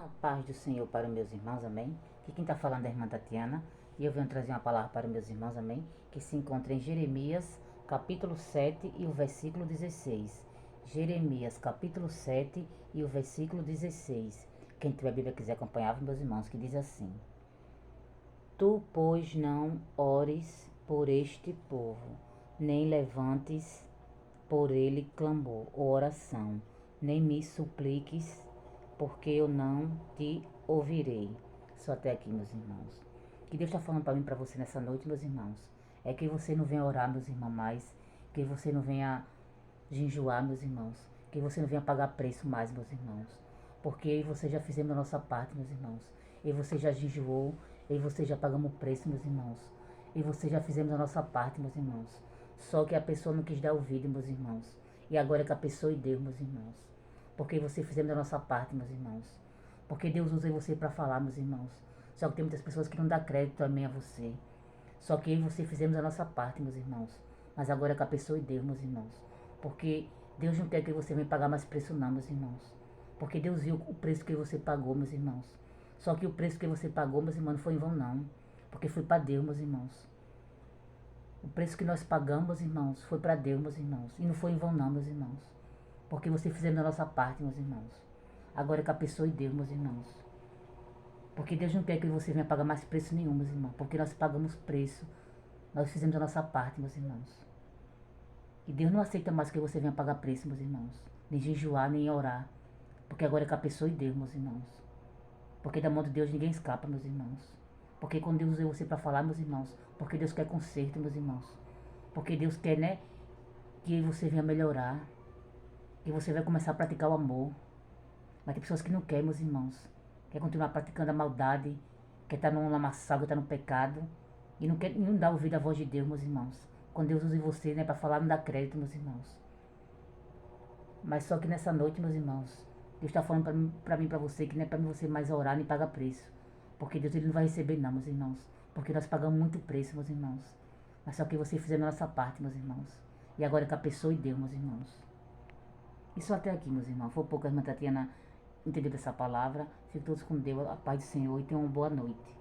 A paz do Senhor para meus irmãos, amém? Que quem está falando é a irmã Tatiana, e eu venho trazer uma palavra para meus irmãos, amém? Que se encontra em Jeremias, capítulo 7 e o versículo 16. Jeremias, capítulo 7 e o versículo 16. Quem tiver a Bíblia quiser acompanhar, meus irmãos, que diz assim: Tu, pois, não ores por este povo, nem levantes por ele clamor ou oração, nem me supliques, porque eu não te ouvirei. Só até aqui, meus irmãos. Que Deus está falando para mim, para você nessa noite, meus irmãos, é que você não venha orar, meus irmãos, mais, que você não venha jejuar, meus irmãos, que você não venha pagar preço mais, meus irmãos, porque eu e você já fizemos a nossa parte, meus irmãos, e você já jejuou, e você já pagamos o preço, meus irmãos, e você já fizemos a nossa parte, meus irmãos. Só que a pessoa não quis dar ouvido, meus irmãos, e agora é que a pessoa e Deus, meus irmãos, porque você fizemos a nossa parte, meus irmãos, porque Deus usa você para falar, meus irmãos. Só que tem muitas pessoas que não dão crédito também a você. Só que eu e você fizemos a nossa parte, meus irmãos. Mas agora é com a pessoa e Deus, meus irmãos. Porque Deus não quer que você venha pagar mais preço não, meus irmãos. Porque Deus viu o preço que você pagou, meus irmãos. Só que o preço que você pagou, meus irmãos, não foi em vão não. Porque foi para Deus, meus irmãos. O preço que nós pagamos, meus irmãos, foi para Deus, meus irmãos. E não foi em vão não, meus irmãos. Porque você fizemos a nossa parte, meus irmãos. Agora é com a pessoa e Deus, meus irmãos. Porque Deus não quer que você venha pagar mais preço nenhum, meus irmãos. Porque nós pagamos preço. Nós fizemos a nossa parte, meus irmãos. E Deus não aceita mais que você venha pagar preço, meus irmãos. Nem jejuar, nem orar. Porque agora é com a pessoa e Deus, meus irmãos. Porque da mão de Deus ninguém escapa, meus irmãos. Porque quando Deus usa você para falar, meus irmãos. Porque Deus quer conserto, meus irmãos. Porque Deus quer, né, que você venha melhorar. Que você vai começar a praticar o amor. Mas tem pessoas que não querem, meus irmãos. Quer continuar praticando a maldade. Quer estar numa maçã, quer estar no pecado. E não dá ouvido à voz de Deus, meus irmãos. Quando Deus usa você, né, para falar, não dá crédito, meus irmãos. Mas só que nessa noite, meus irmãos, Deus está falando para mim, para você, que não é para você mais orar nem pagar preço. Porque Deus ele não vai receber não, meus irmãos. Porque nós pagamos muito preço, meus irmãos. Mas só que você fizer a nossa parte, meus irmãos. E agora é com a pessoa e Deus, meus irmãos. Isso até aqui, meus irmãos. Foi pouco a irmã Tatiana entendeu dessa palavra. Fiquem todos com Deus, a paz do Senhor e tenham uma boa noite.